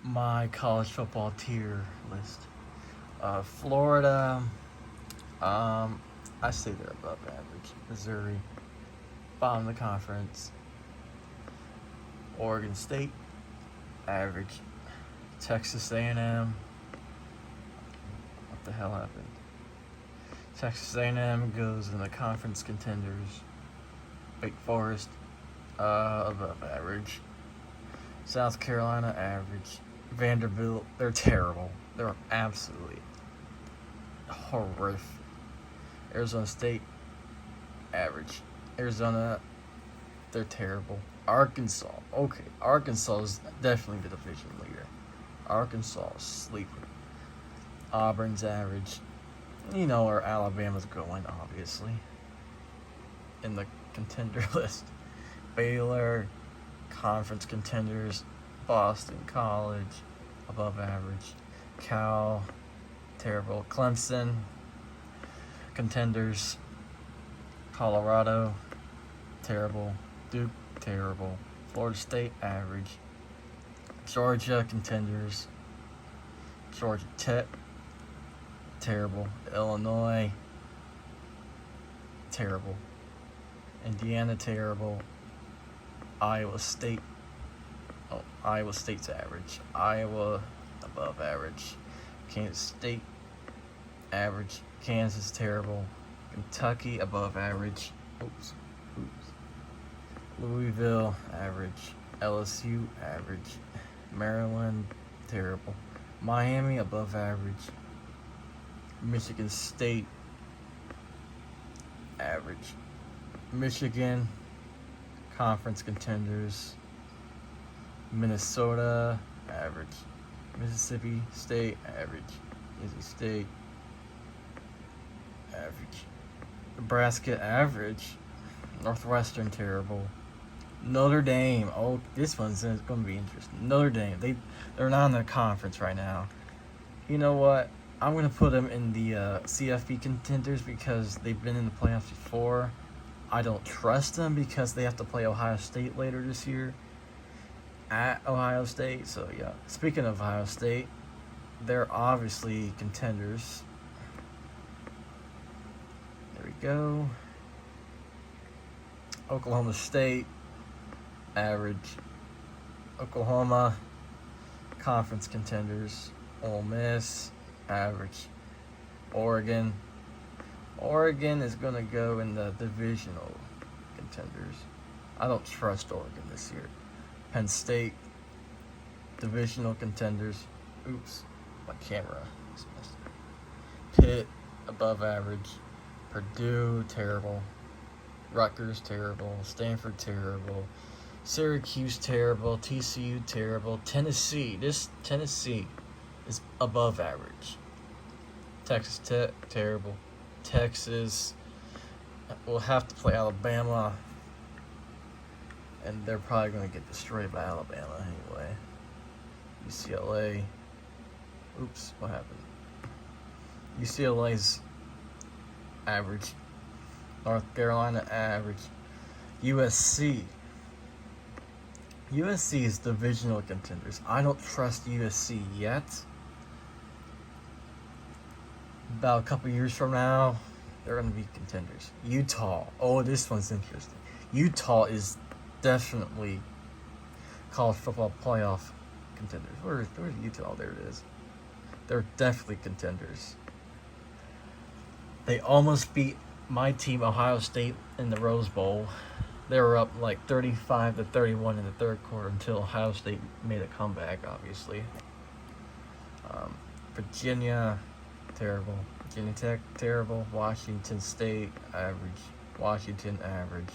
my college football tier list. Florida, I say they're above average. Missouri, bottom of the conference. Oregon State, average. Texas A&M, what the hell happened? Texas A&M goes in the conference contenders. Wake Forest, above average. South Carolina, average. Vanderbilt, they're terrible. They're absolutely horrific. Arizona State, average. Arizona, they're terrible. Arkansas, okay. Arkansas is definitely the division leader. Arkansas is sleeper. Auburn's average. You know where Alabama's going, obviously. In the contender list. Baylor, conference contenders. Boston College, above average. Cal, terrible. Clemson, contenders. Colorado, terrible. Duke, terrible. Florida State, average. Georgia, contenders. Georgia Tech, terrible. Illinois, terrible. Indiana, terrible. Iowa State, Iowa State's average. Iowa, above average. Kansas State, average. Kansas, terrible. Kentucky, above average. Oops. Louisville, average. LSU, average. Maryland, terrible. Miami, above average. Michigan State, average. Michigan, conference contenders. Minnesota, average. Mississippi State, average. Mississippi State, average. Nebraska, average. Northwestern, terrible. Notre Dame, oh, this one's going to be interesting. Notre Dame, they're not in the conference right now. You know what? I'm going to put them in the CFP contenders because they've been in the playoffs before. I don't trust them because they have to play Ohio State later this year at Ohio State. So, yeah. Speaking of Ohio State, they're obviously contenders. There we go. Oklahoma State, average. Oklahoma, conference contenders. Ole Miss, average. Oregon is going to go in the divisional contenders. I don't trust Oregon this year. Penn State, divisional contenders. Oops, my camera is messed up. Pitt, above average. Purdue, terrible. Rutgers, terrible. Stanford, terrible. Syracuse, terrible. TCU, terrible. Tennessee is above average. Texas Tech, terrible. Texas will have to play Alabama, and they're probably going to get destroyed by Alabama anyway. UCLA, oops, what happened? UCLA's average. North Carolina, average. USC is divisional contenders. I don't trust USC yet. About a couple years from now, they're going to be contenders. Utah. Oh, this one's interesting. Utah is definitely college football playoff contenders. Where's Utah? There it is. They're definitely contenders. They almost beat my team, Ohio State, in the Rose Bowl. They were up like 35-31 in the third quarter until Ohio State made a comeback, obviously. Virginia, terrible. Virginia Tech, terrible. Washington State, average. Washington, average.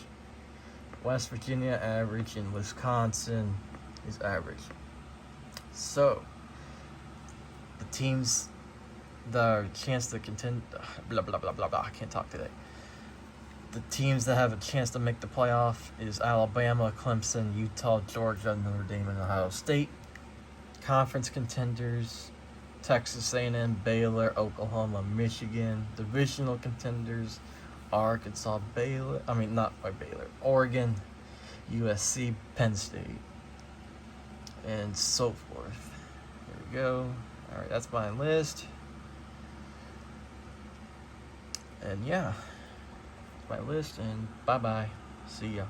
West Virginia, average. And Wisconsin is average. So, the teams that have a chance to contend... Blah, blah, blah, blah, blah. I can't talk today. The teams that have a chance to make the playoff is Alabama, Clemson, Utah, Georgia, Notre Dame, and Ohio State. Conference contenders, Texas A&M, Baylor, Oklahoma, Michigan. Divisional contenders, Arkansas, Oregon, USC, Penn State, and so forth. go. Alright, that's my list. And yeah, my list, and bye bye. See ya.